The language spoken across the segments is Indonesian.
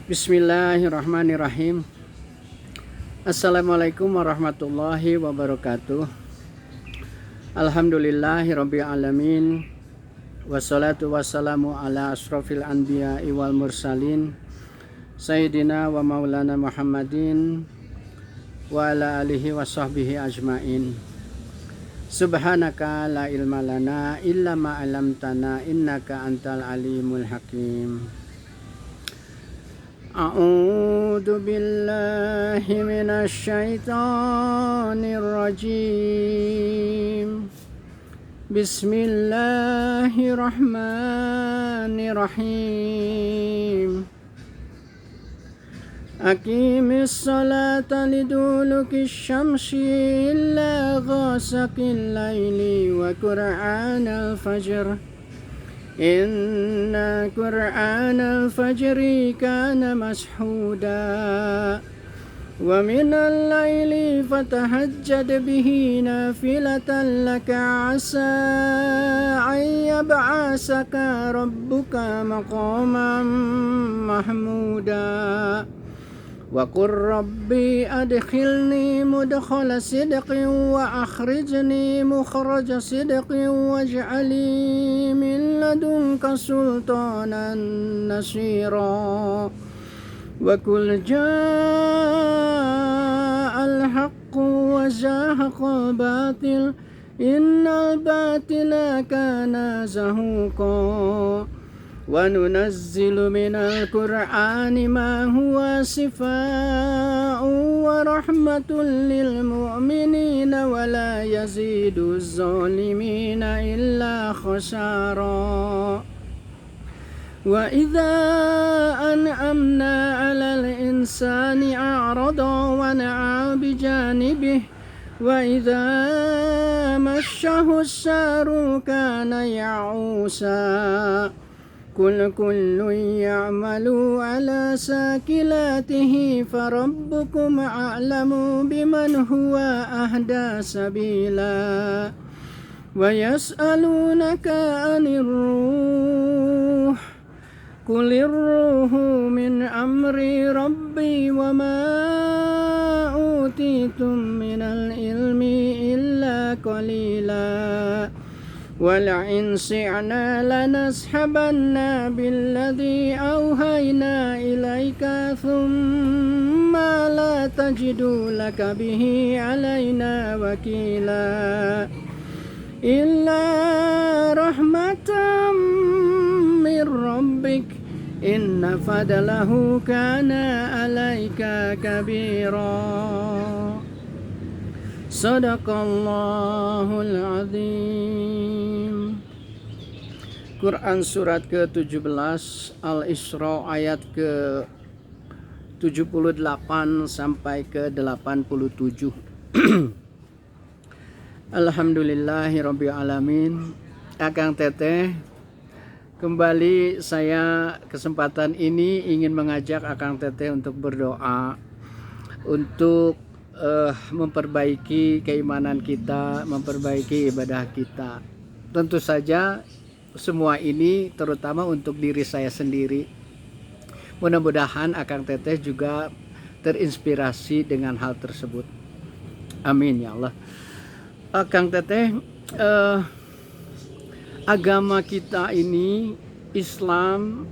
Bismillahirrahmanirrahim. Assalamualaikum warahmatullahi wabarakatuh. Alhamdulillahirabbil alamin. Wassalatu wassalamu ala asrofil anbiya'i wal mursalin Sayyidina wa maulana Muhammadin wa ala alihi wa sahbihi ajmain. Subhanaka la ilma lana illa ma 'allamtana innaka antal alimul hakim. A'udzu billahi minasy syaithanir rajim. Bismillahirrahmanirrahim. Aqimis salata liduluki syamsi illa ghasaqil laili wa qur'anal fajr. Inna qur'anal fajri kana mashuda. Wa minal laili fatahajjad bihi nafilatan laka asa ay yab'asaka rabbuka maqaman mahmuda. Wa qur rabbi adkhilni mudkhala sidqin wa akhrijni mukhraja sidqin waj'alni min ladunka sultanan nasira. Wa qul ja'al haqqu wa zahaqal batil innal batila kana zahuqa. Wa nunazzilu minal qur'ani ma huwa shifaa'un wa rahmatun lil mu'minina wa la yazidu az-zalimina illa khasara. Wa idza an'amna 'alal insani a'rada wa na'a bi janibihi wa idza massahu as-saru kana ya'usa. Kullun ya'malu ala sakilatihi farabbukum a'lamu biman huwa ahda sabila. Wa yas'alunaka 'anir ruh qulir ruhu min amri rabbi wa ma utitum minal ilmi illa qalila. Wala'in si'na lanashabanna billadhi awhayna ilaika thumma la tajidu laka bihi alayna wakila. Illa rahmatan min rabbik inna fadlahu kana alayka kabira. Sadaqallahul azim. Quran surat ke-17 Al-Isra ayat ke-78 sampai ke-87. Alhamdulillahirabbil alamin. Akang Teteh, kembali saya kesempatan ini ingin mengajak Akang Teteh untuk berdoa untuk memperbaiki keimanan kita, memperbaiki ibadah kita. Tentu saja semua ini terutama untuk diri saya sendiri. Mudah-mudahan Akang Teteh juga terinspirasi dengan hal tersebut. Amin ya Allah. Akang Teteh, agama kita ini Islam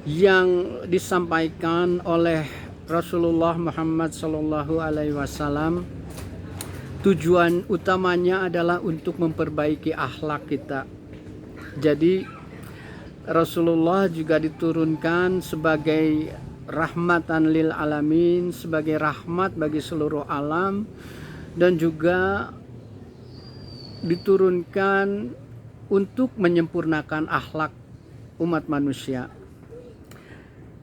yang disampaikan oleh Rasulullah Muhammad Sallallahu Alaihi Wasallam, tujuan utamanya adalah untuk memperbaiki akhlak kita. Jadi Rasulullah juga diturunkan sebagai rahmatan lil alamin, sebagai rahmat bagi seluruh alam, dan juga diturunkan untuk menyempurnakan akhlak umat manusia.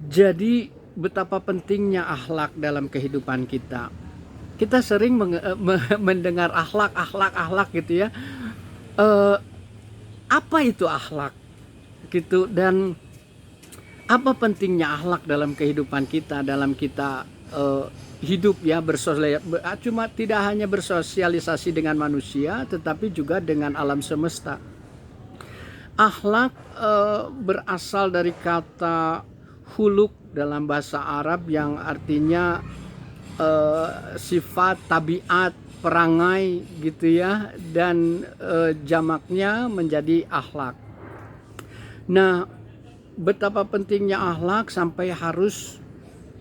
Jadi betapa pentingnya akhlak dalam kehidupan kita. Kita sering mendengar akhlak gitu ya. Apa itu akhlak? Gitu, dan apa pentingnya akhlak dalam kehidupan kita, dalam kita hidup ya, cuma tidak hanya bersosialisasi dengan manusia, tetapi juga dengan alam semesta. Akhlak berasal dari kata huluk dalam bahasa Arab yang artinya sifat, tabiat, perangai gitu ya, dan jamaknya menjadi akhlak. Nah, betapa pentingnya akhlak sampai harus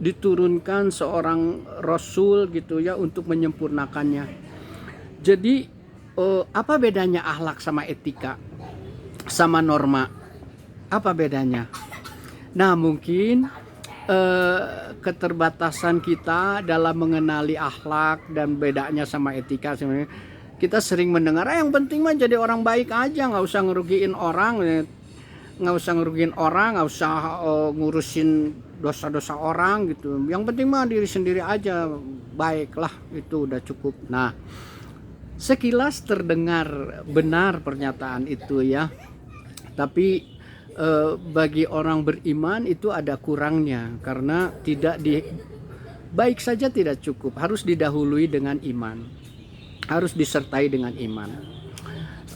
diturunkan seorang rasul gitu ya untuk menyempurnakannya. Jadi apa bedanya akhlak sama etika sama norma? Apa bedanya? Nah, mungkin keterbatasan kita dalam mengenali akhlak dan bedanya sama etika sebenarnya. Kita sering mendengar yang penting mah jadi orang baik aja, nggak usah ngerugiin orang, nggak usah ngurusin dosa-dosa orang gitu. Yang penting mah diri sendiri aja, baiklah, itu udah cukup. Nah, sekilas terdengar benar pernyataan itu ya, tapi bagi orang beriman itu ada kurangnya, karena baik saja tidak cukup, harus didahului dengan iman, harus disertai dengan iman.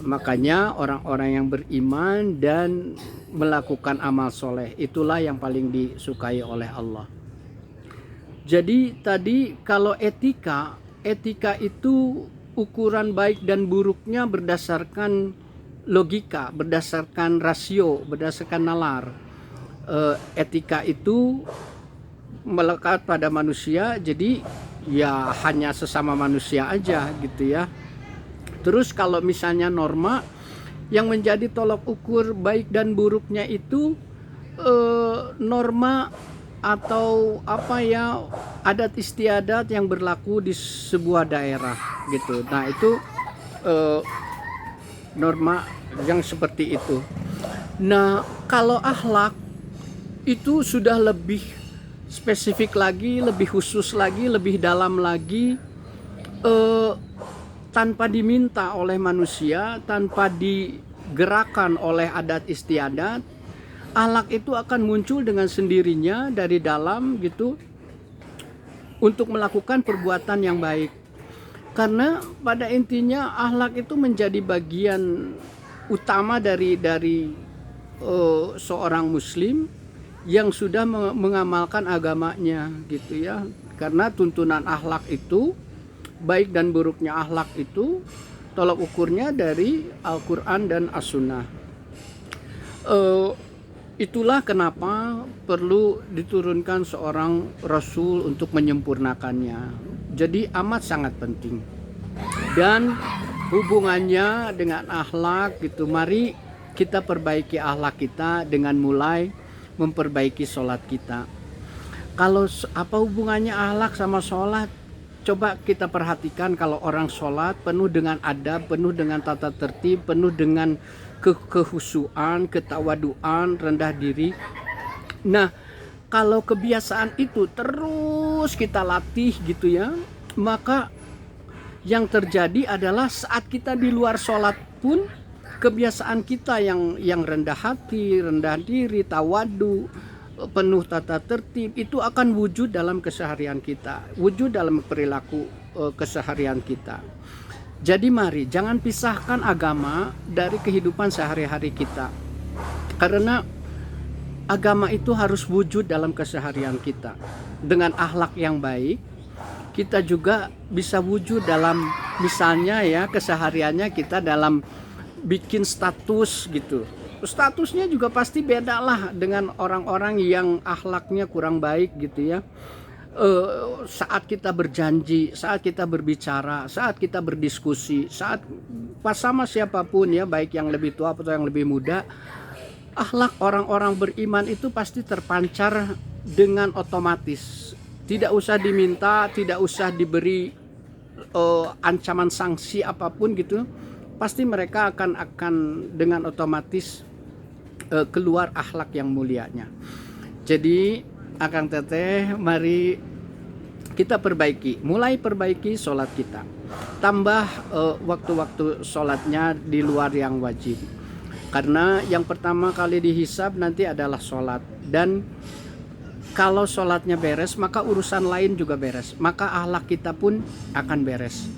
Makanya orang-orang yang beriman dan melakukan amal soleh, itulah yang paling disukai oleh Allah. Jadi tadi kalau etika itu ukuran baik dan buruknya berdasarkan logika, berdasarkan rasio, berdasarkan nalar. Etika itu melekat pada manusia, jadi ya hanya sesama manusia aja gitu ya. Terus kalau misalnya norma yang menjadi tolok ukur baik dan buruknya itu norma atau apa ya, adat istiadat yang berlaku di sebuah daerah gitu. Nah, itu norma yang seperti itu. Nah, kalau akhlak itu sudah lebih spesifik lagi, lebih khusus lagi, lebih dalam lagi, tanpa diminta oleh manusia, tanpa digerakkan oleh adat istiadat, akhlak itu akan muncul dengan sendirinya dari dalam gitu untuk melakukan perbuatan yang baik. Karena pada intinya akhlak itu menjadi bagian utama dari seorang muslim yang sudah mengamalkan agamanya gitu ya. Karena tuntunan akhlak itu, baik dan buruknya akhlak itu tolak ukurnya dari Al-Quran dan As-Sunnah. Itulah kenapa perlu diturunkan seorang Rasul untuk menyempurnakannya. Jadi amat sangat penting. Dan hubungannya dengan akhlak gitu, mari kita perbaiki akhlak kita dengan mulai memperbaiki sholat kita. Kalau apa hubungannya akhlak sama sholat? Coba kita perhatikan, kalau orang sholat penuh dengan adab, penuh dengan tata tertib, penuh dengan kehusuan, ketawaduan, rendah diri. Nah, kalau kebiasaan itu terus kita latih gitu ya, maka yang terjadi adalah saat kita di luar sholat pun kebiasaan kita yang rendah hati, rendah diri, tawadu, penuh tata tertib itu akan wujud dalam keseharian kita, wujud dalam perilaku keseharian kita. Jadi mari jangan pisahkan agama dari kehidupan sehari-hari kita, karena agama itu harus wujud dalam keseharian kita. Dengan akhlak yang baik, kita juga bisa wujud dalam, misalnya ya, kesehariannya kita dalam bikin status gitu. Statusnya juga pasti beda lah dengan orang-orang yang akhlaknya kurang baik gitu ya. Saat kita berjanji, saat kita berbicara, saat kita berdiskusi, saat pas sama siapapun ya, baik yang lebih tua atau yang lebih muda, akhlak orang-orang beriman itu pasti terpancar dengan otomatis. Tidak usah diminta, tidak usah diberi ancaman sanksi apapun gitu. Pasti mereka akan dengan otomatis keluar akhlak yang mulianya. Jadi Akang Teteh, mari kita mulai perbaiki sholat kita. Tambah waktu-waktu sholatnya di luar yang wajib. Karena yang pertama kali dihisab nanti adalah sholat. Dan kalau sholatnya beres, maka urusan lain juga beres. Maka akhlak kita pun akan beres.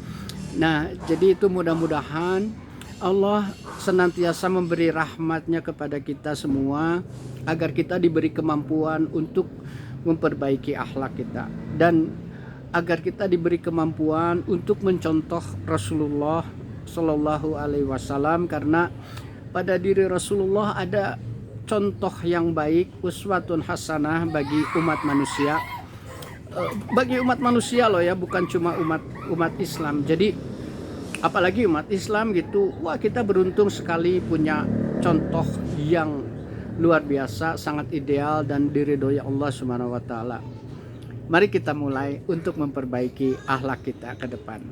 Nah, jadi itu mudah-mudahan Allah senantiasa memberi rahmatnya kepada kita semua agar kita diberi kemampuan untuk memperbaiki akhlak kita, dan agar kita diberi kemampuan untuk mencontoh Rasulullah Shallallahu Alaihi Wasallam, karena pada diri Rasulullah ada contoh yang baik, uswatun hasanah bagi umat manusia. Bagi umat manusia loh ya, bukan cuma umat Islam. Jadi apalagi umat Islam gitu, wah kita beruntung sekali punya contoh yang luar biasa, sangat ideal dan diridhoi Allah Subhanahu wa taala. Mari kita mulai untuk memperbaiki akhlak kita ke depan.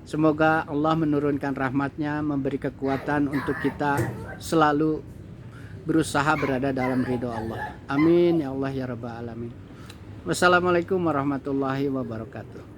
Semoga Allah menurunkan rahmatnya, memberi kekuatan untuk kita selalu berusaha berada dalam ridho Allah. Amin ya Allah ya rabbal alamin. Wassalamualaikum warahmatullahi wabarakatuh.